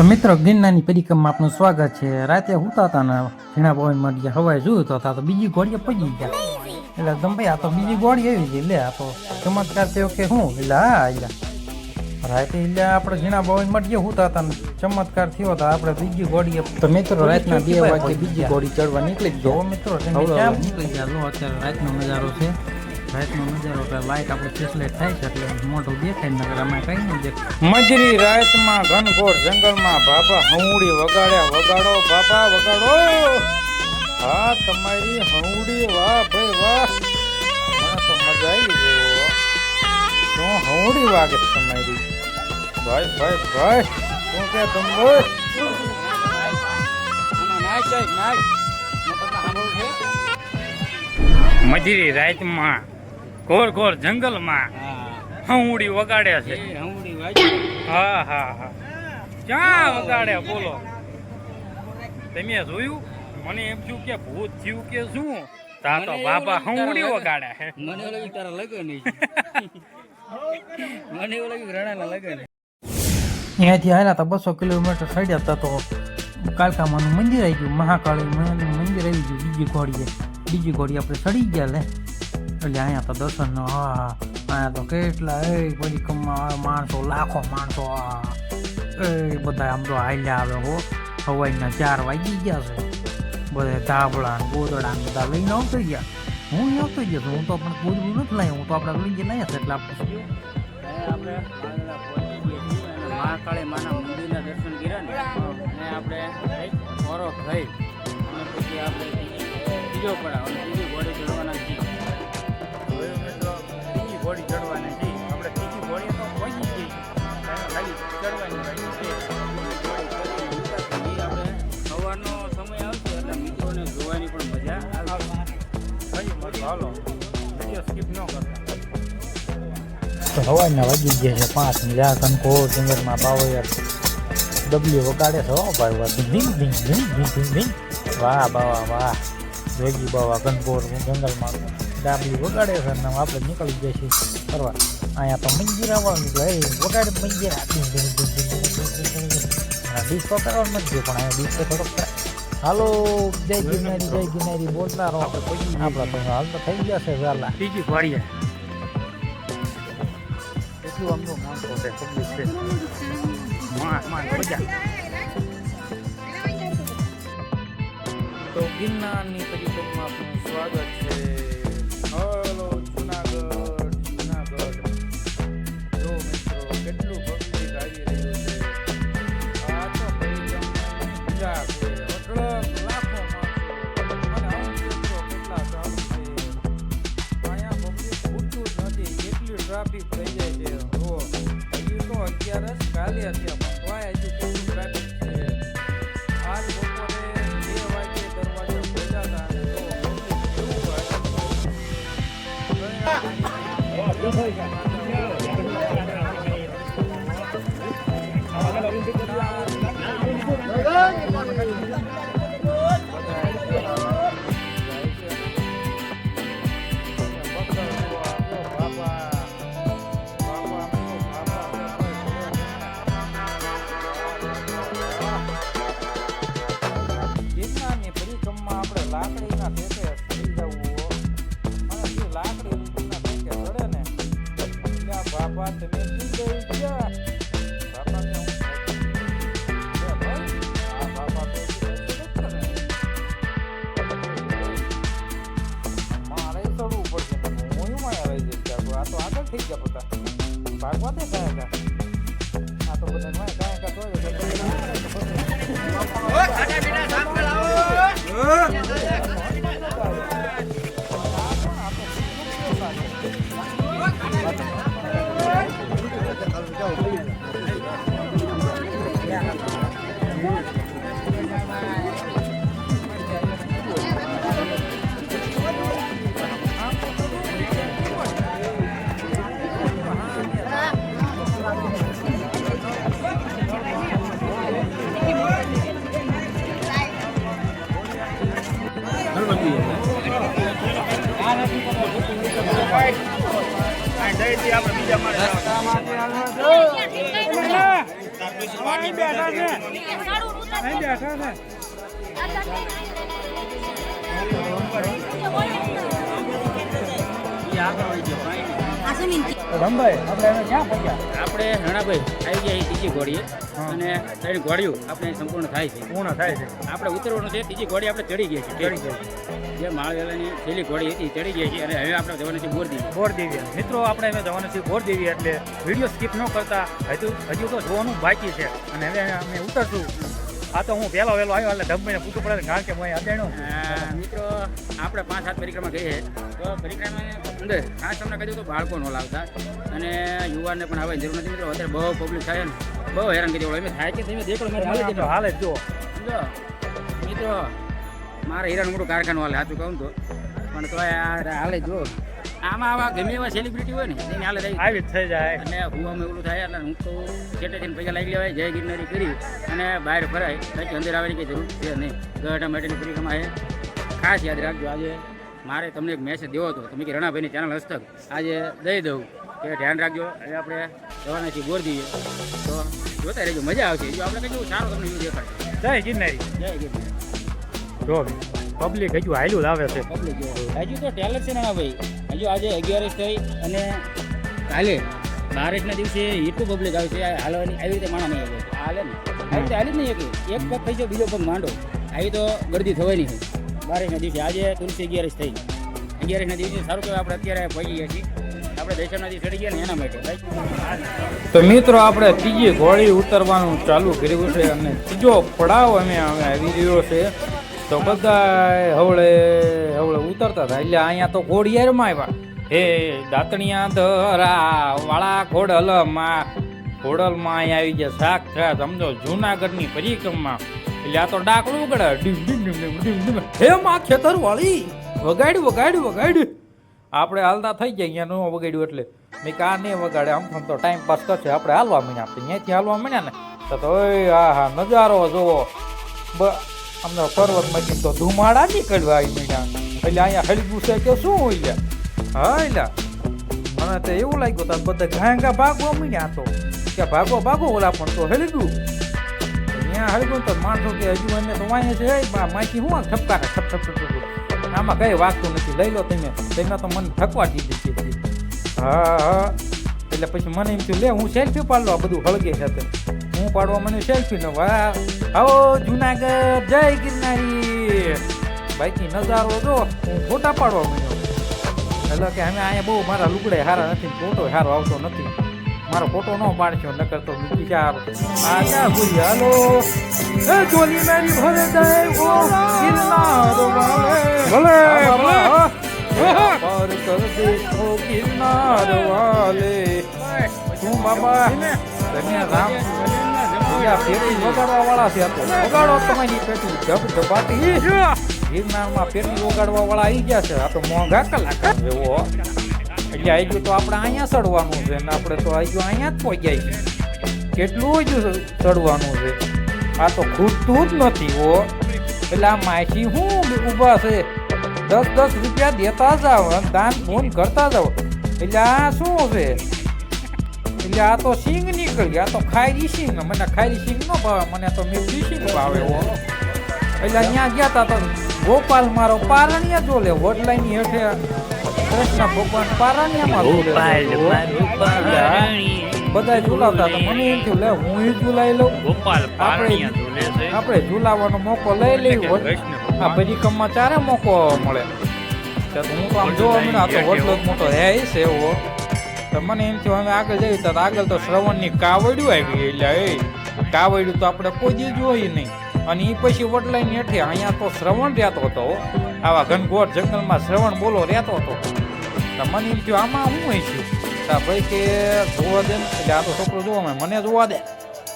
તો મિત્રો ગિરનારની પરિક્રમા આપનું સ્વાગત છે. રાતે હુતા હતા ને ઝીણા પવન મળ્યા હવાઈ જોયું તો બીજી ઘોડીએ પડી ગયા. એટલે ભાઈ આ તો બીજી ઘોડી આવી ગઈ. લે આ તો ચમત્કાર થયો કે શું? એટલે હા એટલે રાતે એટલે આપણે ઝીણા પવન મળીએ હુતા હતા ને ચમત્કાર થયો તો આપણે બીજી ઘોડીએ. તો મિત્રો રાતના 2 વાગે બીજી ઘોડી ચડવા નીકળી ગયો. મિત્રો નીકળી ગયા. લો અત્યારે રાતનો નજારો છે. રાતનો નજારો એટલે લાઈટ આપણે ફેસલાઇટ થાય છે એટલે મોટું દેખાય નગર આમાં કઈ નહીં દેખાય. મજરી રાતમાં ઘનઘોર જંગલમાં બાબા હંઉડી વગાડ્યા. વગાડો બાબા વગાડો. હા તમારી હંઉડી વાહ ભાઈ વાહ, મને તો મજા આવી ગઈ. શું હંઉડી વાગે તમારી ભાઈ ભાઈ ભાઈ. શું કે તમે મજરી રાતમાં ઘોર ઘોર જંગલમાં હંઉડી વગાડે છે. હા હા હા ક્યાં વગાડે બોલો? તમે જોયું? મને એમ થયું કે ભૂત થયું કે શું? તા તો બાબા હંઉડી વગાડે છે. મને એવું લાગ્યું તારા લગન નહીં. મને એવું લાગ્યું રણાના લગન. અહીંયાથી આવ્યા હતા 200 કિલોમીટર ચડ્યા હતા તો કાલકામાનું મંદિર આવી ગયું. મહાકાળી મંદિર આવી ગયું. બીજી ઘોડી આપણે ચડી ગયા. લે એટલે અહીંયા તો દર્શન. હા અહીંયા તો કેટલા પરિક્રમા માણસો, લાખો માણસો. એ બધા આમ તો હાલ્યા આવે હો. હવાઈના 4 વાગી ગયા છે. બધા ધાબળા ગોદડા બધા લઈને આવતો ગયા. હું આવતો ગયો હું તો પણ ગોદડું નથી લાવ્યો. હું તો આપણે લઈને લાવ્યા છે એટલે આપણે મહાકાળી માના મંદિરના દર્શન કર્યા ને અને આપણે ઓરો થઈ અને પછી આપણે બીજો પડાવ અને બીજી ઘોડી ચડવાના છીએ. બીજી ઘોડી ચડવાની છે. આપણે ત્રીજી ઘોડી તો પહોંચી ગઈ. ખાલી ચડવાની બાકી છે. આપણે સવારનો સમય આવશે એટલે મિત્રોને જોવાની પણ મજા આવશે. હાલો વિડીયો સ્કીપ ન કરતા. તો હવાના વાગી ગયા છે 5 ને જા ઘનઘોર જંગલમાં બાવો યાર ડબલ્યુ વગાડે છે. હો ભાઈ વાહ ધીંગ ધીંગ ધીંગ ધીંગ ધીંગ. વાહ બાવા વાહ. જોગી બાવા ઘનઘોર જંગલમાં ડાબલી વગાડે છે ને આપણે નીકળી ગયા છીએ ફરવા. અહીંયા તો મંજીરા વાળું નીકળે વગાડે મંજીરા. ડીશ તો કરવાનું નથી પણ અહીંયા ડીશ તો થોડોક હાલો જય ગિરનારી બોલતા રહો. આપણા તો હાલ તો થઈ ગયા છે વહેલા. બીજી ઘોડીએ એટલું અમનો માણસો છે પબ્લિક છે. મજા. તો ગિરનારની પરિક્રમા આપનું સ્વાગત છે. હલો જુનાગઢ. જો મિત્રો કેટલું પબ્લિક આવી રહ્યું છે. આ તો પરિક્રમા મજા છે. લાખો માણસો અને મિત્રો કેટલા ચાલુ છે. અહીંયા પબ્લિક પૂછતું જ નથી. કેટલી ટ્રાફિક થઈ જાય છે. હજી તો 11 કાલે હતી પણ તોય હજુ કેટલું ટ્રાફિક છે. આજ બપોરે 2 વાગે દરવાજા ખોલ્યા હતા અને તો ગિરનારની પરિક્રમા આપણે લાકડીના ટેકે થઈ જવું. અને જે લાકડીના ટેકે ચડે ને એટલે બાબા તમે શું ગયા બાબા ને બાબા મારે ચડવું પડશે. હું માયા રહી જશે. આ તો આગળ થઈ ગયા બધા ભાગવા દે ગયા. આ તો બધા ગયા આપણે બીજા માળે અહીં બેઠા છે અહીં બેઠા છે રમભાઈ આપણે એને ક્યાં પહોંચ્યા આપણે રણાભાઈ આવી ગયા ત્રીજી ઘોડીએ અને ત્રણ ઘોડીઓ આપણે સંપૂર્ણ થાય છે પૂર્ણ થાય છે આપણે ઉતરવાનું છે ત્રીજી ઘોડી આપણે ચડી ગઈ છે જે માળવેલાની છેલ્લી ઘોડી હતી ચડી ગઈ છે અને હવે આપણે જવાનું છે બોરદી બોરદેવી મિત્રો આપણે હવે જવાનું છે બોરદેવી એટલે વિડીયો સ્કીપ ન કરતા હજુ તો જોવાનું બાકી છે અને હવે અમે ઉતરશું આ તો હું વહેલો આવ્યો એટલે ધમભાઈને પૂછવું પડે કારણ કે હું અજાણ્યો મિત્રો આપણે 5-7 પરિક્રમા ગઈ છે તો પરિક્રમાની અંદર ખાસ તમને કહી દઉં તો બાળકો ન લાવતા અને યુવાનને પણ આવવાની જરૂર નથી મિત્રો અત્યારે બહુ પબ્લિક થાય ને બહુ હેરાન કરી એમ થાય કે તમે દેખો મેં મળી જતો હાલે જો સમજો મિત્રો મારે હીરાનું મોટું કારખાનું હાલે સાચું કહું તો પણ તો હાલે જો આમાં આવા ગમે એવા સેલિબ્રિટી હોય ને તેને હાલે થઈ આવી જ થઈ જાય અને હુવામાં એવું થાય એટલે હું તો છેટે થઈને પૈસા લાગી લેવાય જય ગિરનારી કરી અને બહાર ફરાય પછી અંદર આવવાની કંઈ જરૂર છે નહીં ગઢા માટેની પરિક્રમા છે ખાસ યાદ રાખજો આજે મારે તમને એક મેસેજ દેવો હતો તમે કે રણાભાઈની ચેનલ હસ્તક આજે દઈ દઉં કે ધ્યાન રાખજો હવે આપણે જવાના છીએ બોર દઈએ તો જોતા રહેજો મજા આવશે જો આપણે કંઈ સારો તમને વ્યૂ દેખાડશે જય ગિરનારી જય ગિરનારી જો પબ્લિક હજુ હાલ્યું જ આવે છે પબ્લિક હજુ તો ટેલર છે રણાભાઈ હજુ આજે 11 થઈ અને કાલે 12ના દિવસે એટલું પબ્લિક આવે છે હાલવાની આવી રીતે માણસ નહીં આવે હાલે ને આવી રીતે હાલી જ નહીં એક પગ થઈ જાય બીજો પગ માંડો આવી તો ગરદી થવાની છે 12ના દિવસે આજે તુલસી 11 થઈ 11ના દિવસે સારું કહેવાય આપણે અત્યારે પહોંચી ગયા છીએ આપણે દશમનાથી ચડી ગયા ને એના માટે તો મિત્રો આપણે ત્રીજી ઘોડી ઉતરવાનું ચાલુ કર્યું છે અને ત્રીજો પડાવ અમે આવી રહ્યો છે તો બધા હવળે ઉતરતા હતા એટલે અહીંયા તો ઘોડિયારમાં આવ્યા હે દાંતણિયા ધરા વાળા ઘોડલમાં અહીંયા આવી ગયા શાક થયા સમજો જુનાગઢની પરિક્રમા એટલે આ તો ડાકડું ઉગડે હે માં ખેતર વાળી વગાડ્યું આપણે હાલતા થઈ જાય અહીંયા ન વગાડ્યું એટલે મેં કા નહીં વગાડે આમ તો ટાઈમ પાસ કરશે આપણે હાલવા માંડ્યા આપણે અહીંયાથી હાલવા માંડ્યા ને તો હા નજારો જોવો અમને પર્વતમાંથી તો ધુમાડા નીકળવા આવી માંડ્યા એટલે અહીંયા હળગું છે કે શું હોય હા એટલે મને તો એવું લાગ્યું તો બધા ઘાંગા ભાગવા માંડ્યા તો કે ભાગો ઓલા પણ તો હળગ્યું અહીંયા હળગું તો માણસો કે હજુ એને તો વાંચે છે માછી હું ઠપકાને ઠપ આમાં કઈ વાગતું નથી લઈ લો તમે તો મને ઠકવા દીધી છે હા એટલે પછી મને એમ થયું લે હું સેલ્ફી પાડલો આ બધું હળગે છે હું પાડવા મને સેલ્ફી ન વાહ આવો જુનાગઢ જય ગિરનારી બાઈકની નજારો જો હું ફોટા પાડવા માંડ્યો એટલે કે અમે અહીંયા બહુ મારા લુગડે સારા નથી ફોટો સારો આવતો નથી મારો ફોટો ન પાડશો નકર તો બીજી ચાર આ ક્યાં ભૂલી હાલો એ ચોલી મારી ભરે જાય ઓ ગિરનાર વાલે પર કર દેખો ગિરનાર વાલે તું બાબા ધન્ય રામ પેટી વગાડવા વાળા છે તો વગાડો તમારી પેટી ધબધબાટી ગિરનારમાં પેટી વગાડવા વાળા આવી ગયા છે આ તો મોંઘા કલાક એવો એટલે આવી ગયું તો આપણે અહીંયા ચડવાનું છે ને આપણે તો આવી ગયું અહીંયા જ પહોંચ્યા છીએ કેટલું જ ચડવાનું છે આ તો ખૂટતું જ નથી હો એટલે આ માછી શું ઊભા છે 10 રૂપિયા દેતા જાવ દાન ફોન કરતા જાવ એટલે આ શું છે એટલે આ તો સિંગ નીકળી આ તો ખાયરી સિંગ મને ખાયરી સિંગ ન ભાવે મને તો મીઠી સિંગ ભાવે હો એટલે અહીંયા ગયા હતા તો ગોપાલ મારો પારણિયા જો લે વડલાઈની હેઠે કૃષ્ણ ભગવાન પારણિયામાં બધા ઝુલાવતા હતા મને એમ થયું લે હું ઝુલાઈ લઉં ગોપાલ આપણે ઝુલાવવાનો મોકો લઈ લઈએ આ પરિક્રમમાં ચારે મોકો મળે હું તો આમ જોવા મળે આ તો વડલો જ મોટો હે છે એવો તો મને એમ થયું અમે આગળ જઈએ તો આગળ તો શ્રવણની કાવડિયું આવી એટલે એ કાવડિયું તો આપણે કોઈ દી જોઈ નહીં અને એ પછી વડલાઈની હેઠે અહીંયા તો શ્રવણ રહેતો હતો આવા ઘનઘોર જંગલમાં શ્રવણ બોલો રહેતો હતો તો મને એમ થયું આમાં હું હોય છું તો ભાઈ કે જોવા દે ને એટલે આ તો છોકરો જોવા મને જોવા દે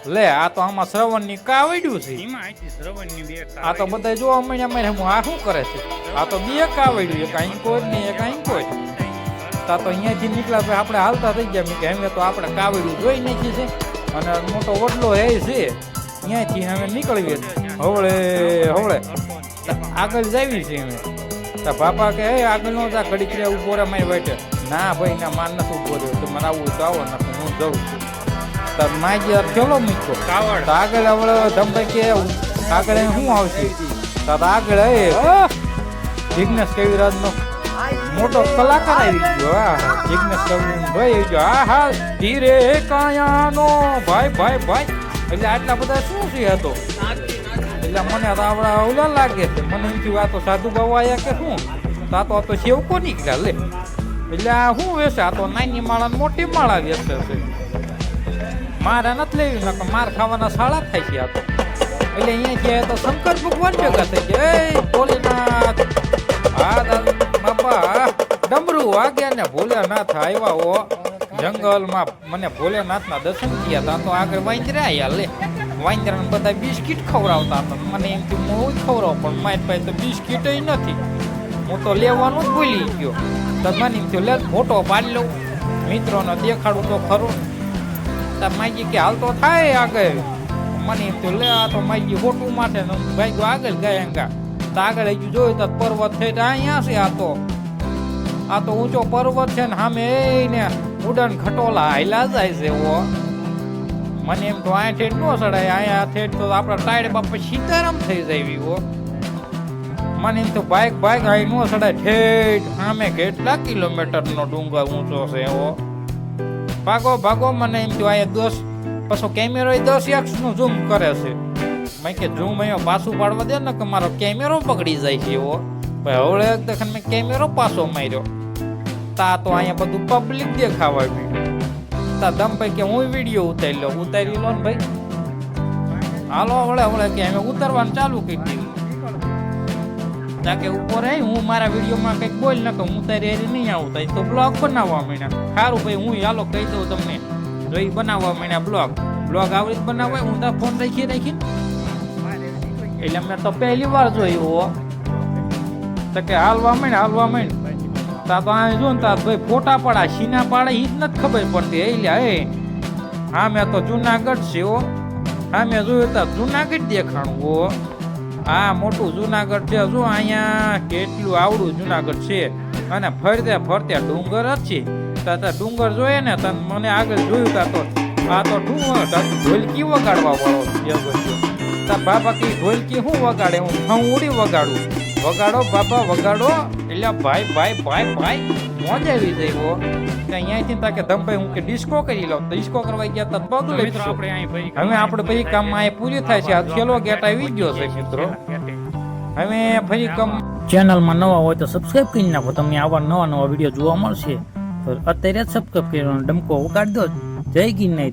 લે આ તો આમાં શ્રવણની કાવડિયું છે આ તો બધા જોવા મળ્યા હું આ શું કરે છે આ તો બે કાવડિયું એક અહીં કોઈ ને એક અહીં કોઈ તા તો અહીંયાથી નીકળ્યા પછી આપણે હાલતા થઈ ગયા કે હવે તો આપણે કાવડિયું જોઈ નાખી છે અને મોટો વડલો એ છે અહીંયાથી અમે નીકળીએ હવળે આગળ જાવી છે અમે તા બાપા કે આગળ નો જા ઘડીક ઉભો રે મારી વાટે ના ભાઈ ના માન નથી ઉભો રહ્યો તમારે આવું તો આવો ને હું જઉં છું તો માજી ચલો મૂક્યો કાવડ તો આગળ હવે ધમભાઈ કે આગળ એને શું આવશે તો આગળ એ જિગ્નેશ કવિરાજનો મોટો કલાકાર આવી ગયો. હા જિગ્નેશ કવિરાજ ભાઈ આવી ગયો. હા હા ધીરે કાયાનો ભાઈ ભાઈ ભાઈ એટલે આટલા બધા શું છે હતો એટલે મને તો આવડા ઓલા લાગે છે. મને એમ થયું આ તો સાધુ બાબા આયા કે શું તો આ તો સેવકો નીકળ્યા લે. એટલે આ શું વેસે આ તો નાની માળા ને મોટી માળા વેસે છે. મારે નથી લેવી નકર માર ખાવાના શાળા થાય છે આ તો. એટલે અહીંયા ગયા તો શંકર ભગવાન ભેગા થઈ ગયા. એ ભોલેનાથ હા બાપા ડમરું વાગ્યા ને ભોલેનાથ આવ્યા હો જંગલમાં. મને ભોલેનાથના દર્શન થયા હતા. તો આગળ વાંદરા આયા લે. વાંદરાને બધા બિસ્કિટ ખવડાવતા હતા. મને એમ કે હું ખવડાવ પણ મારી પાસે તો બિસ્કિટ નથી. હું તો લેવાનું જ ભૂલી ગયો. તો મને એમ થયું લે ફોટો પાડી લઉં મિત્રોને દેખાડું તો ખરું. તો માજી કે હાલ તો થાય આગળ. મને એમ થયું લે આ તો માજી ફોટો માટે ભાઈ ગયો આગળ ગયા એંગા. તો આગળ હજુ જોયું તો પર્વત છે અહીંયા છે. આ તો ઊંચો પર્વત છે ને સામે એને ઉડન ખટોલા હાઈલા જાય છે એવો. મને એમ તો આ ઠેઠ ન ચડાય. અહીંયા ઠેઠ તો આપણા ટાયર બાપા સીતારામ થઈ જાય એવો. મને એમ તો બાઇક અહીં ન ચડાય. ઠેઠ સામે કેટલા કિલોમીટરનો ડુંગર ઊંચો છે એવો. ભાગો મને એમ તો અહીંયા 10 પાછો કેમેરો 10x નું ઝૂમ કરે છે. મેં કે ઝૂમ અહીંયા પાછું પાડવા દે ને કે મારો કેમેરો પકડી જાય છે એવો. હવે એક દખન મેં કેમેરો પાછો માર્યો તા તો અહીંયા બધું પબ્લિક દેખાવા આવ્યું. તા દમભાઈ કે હું વિડીયો ઉતારી લો ને ભાઈ. હાલો હવળે કે અમે ઉતારવાનું ચાલુ કરી દીધું. તાકે ઉપર આવી હું મારા વિડીયોમાં કંઈક બોલ ન કે હું તારી એરી નહીં આવતા તો બ્લોગ બનાવવા માંડ્યા. સારું ભાઈ હું હાલો કહી દઉં તમને જોઈ બનાવવા માંડ્યા બ્લોગ આવડી જ બનાવવા. હું તો ફોન રાખી એટલે મેં તો પહેલી વાર જોયું. તો કે હાલવા માંડ તા તો આ જો ને તા ભાઈ ફોટા પાડા સીના પાડે ઈ જ નથી ખબર પડતી. એટલે હા મેં તો જુનાગઢ છે હો. હા મેં જોયું તા જુનાગઢ દેખાણું હો. હા મોટું જુનાગઢ છે. જો અહીંયા કેટલું આવડું જુનાગઢ છે અને ફરતે ડુંગર જ છે. તા ડુંગર જોઈએ ને તને મને આગળ જોયું તા તો આ તો ઢોલકી વગાડવા વાળો તા બાબા કી ઢોલકી શું વગાડે હું ઉડી વગાડું. વગાડો બાબા વગાડો. એટલે ભાઈ મોજ આવી જાય હો. અહીંયાથી તાકે ધમભાઈ હું કે ડિસ્કો કરી લઉં. ડિસ્કો કરવા ગયા તા પગ મિત્રો આપણે અહીં ભાઈ હવે આપણે ફરી કામમાં અહીં પૂરી થાય છે. આ છેલ્લો ગેટ આવી ગયો છે મિત્રો. હવે ફરી ચેનલમાં નવા હોય તો સબસ્ક્રાઇબ કરી નાખો. તમને આવા નવા વિડીયો જોવા મળશે. તો અત્યારે જ સબસ્ક્રાઇબ કરવાનો ડમકો ઉગાડી દો. જય ગિરનારી.